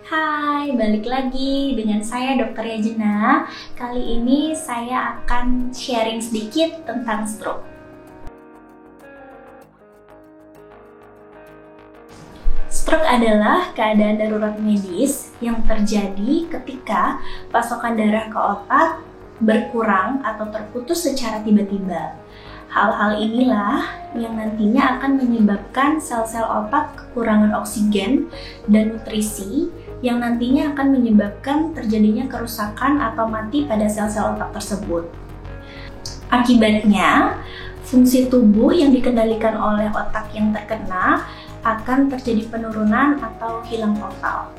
Hai, balik lagi dengan saya Dr. Yajena. Kali ini saya akan sharing sedikit tentang stroke. Stroke adalah keadaan darurat medis yang terjadi ketika pasokan darah ke otak berkurang atau terputus secara tiba-tiba. Hal-hal inilah yang nantinya akan menyebabkan sel-sel otak kekurangan oksigen dan nutrisi yang nantinya akan menyebabkan terjadinya kerusakan atau mati pada sel-sel otak tersebut. Akibatnya, fungsi tubuh yang dikendalikan oleh otak yang terkena akan terjadi penurunan atau hilang total.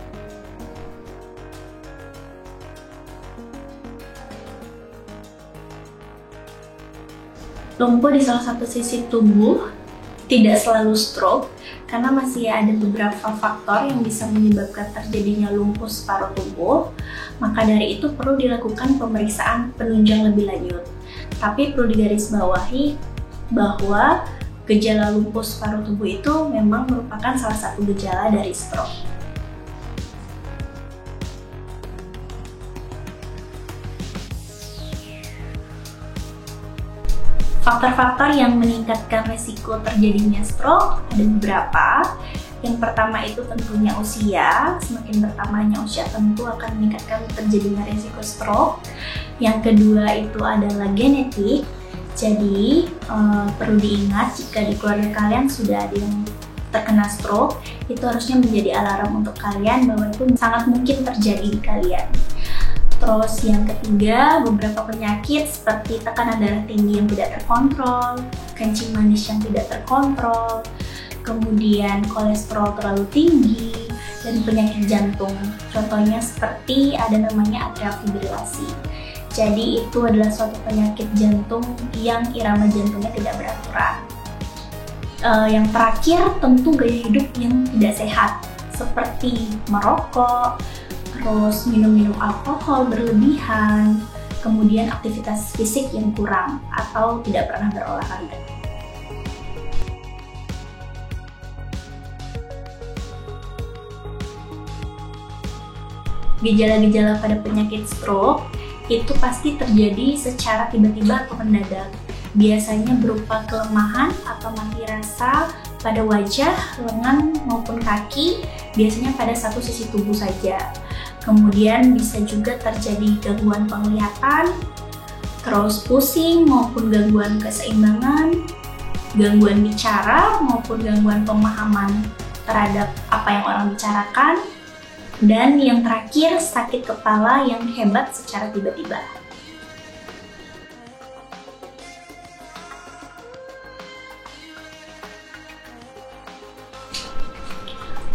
Lumpuh di salah satu sisi tubuh tidak selalu stroke karena masih ada beberapa faktor yang bisa menyebabkan terjadinya lumpuh separuh tubuh. Maka dari itu perlu dilakukan pemeriksaan penunjang lebih lanjut. Tapi perlu digarisbawahi bahwa gejala lumpuh separuh tubuh itu memang merupakan salah satu gejala dari stroke. Faktor-faktor yang meningkatkan risiko terjadinya stroke ada beberapa. Yang pertama itu tentunya usia. Semakin bertambahnya usia tentu akan meningkatkan terjadinya risiko stroke. Yang kedua itu adalah genetik. Jadi perlu diingat jika di keluarga kalian sudah ada yang terkena stroke, itu harusnya menjadi alarm untuk kalian bahwa itu sangat mungkin terjadi di kalian. Terus yang ketiga, beberapa penyakit seperti tekanan darah tinggi yang tidak terkontrol, kencing manis yang tidak terkontrol, kemudian kolesterol terlalu tinggi, dan penyakit jantung. Contohnya seperti ada namanya atrial fibrilasi. Jadi itu adalah suatu penyakit jantung yang irama jantungnya tidak beraturan. Yang terakhir tentu gaya hidup yang tidak sehat, seperti merokok, terus minum-minum alkohol berlebihan, kemudian aktivitas fisik yang kurang atau tidak pernah berolahraga. Gejala-gejala pada penyakit stroke itu pasti terjadi secara tiba-tiba atau mendadak. Biasanya berupa kelemahan atau mati rasa pada wajah, lengan maupun kaki, biasanya pada satu sisi tubuh saja. Kemudian bisa juga terjadi gangguan penglihatan, terus pusing maupun gangguan keseimbangan, gangguan bicara maupun gangguan pemahaman terhadap apa yang orang bicarakan, dan yang terakhir sakit kepala yang hebat secara tiba-tiba.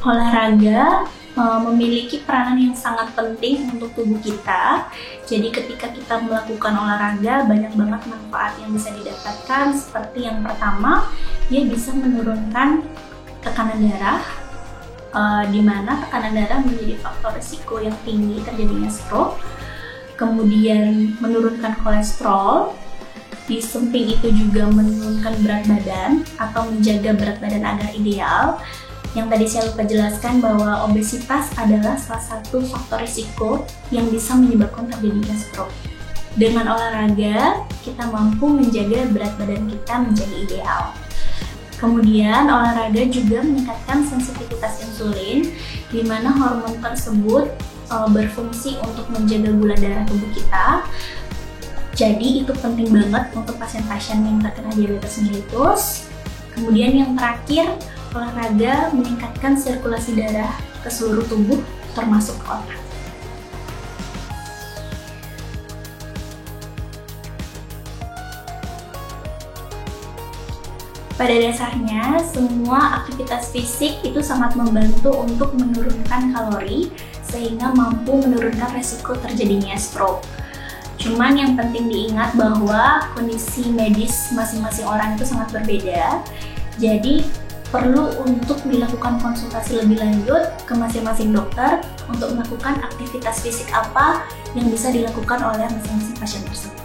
Olahraga memiliki peranan yang sangat penting untuk tubuh kita. Jadi ketika kita melakukan olahraga, banyak banget manfaat yang bisa didapatkan. Seperti yang pertama, dia bisa menurunkan tekanan darah, di mana tekanan darah menjadi faktor risiko yang tinggi terjadinya stroke. Kemudian menurunkan kolesterol. Di samping itu juga menurunkan berat badan atau menjaga berat badan agar ideal. Yang tadi saya lupa jelaskan bahwa obesitas adalah salah satu faktor risiko yang bisa menyebabkan terjadinya stroke. Dengan olahraga, kita mampu menjaga berat badan kita menjadi ideal. Kemudian, olahraga juga meningkatkan sensitivitas insulin, di mana hormon tersebut berfungsi untuk menjaga gula darah tubuh kita. Jadi, itu penting banget untuk pasien-pasien yang terkena diabetes mellitus. Kemudian yang terakhir, olahraga meningkatkan sirkulasi darah ke seluruh tubuh, termasuk ke otak. Pada dasarnya, semua aktivitas fisik itu sangat membantu untuk menurunkan kalori, sehingga mampu menurunkan resiko terjadinya stroke. Cuman yang penting diingat bahwa kondisi medis masing-masing orang itu sangat berbeda. Jadi, perlu untuk dilakukan konsultasi lebih lanjut ke masing-masing dokter untuk melakukan aktivitas fisik apa yang bisa dilakukan oleh masing-masing pasien tersebut.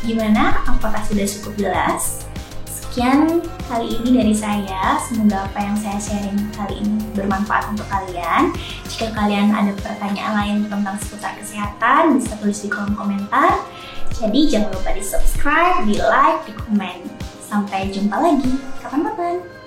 Gimana? Apakah sudah cukup jelas? Sekian kali ini dari saya, semoga apa yang saya sharing kali ini bermanfaat untuk kalian. Jika kalian ada pertanyaan lain tentang seputar kesehatan, bisa tulis di kolom komentar. Jadi jangan lupa di subscribe, di like, di komen. Sampai jumpa lagi, kapan-kapan.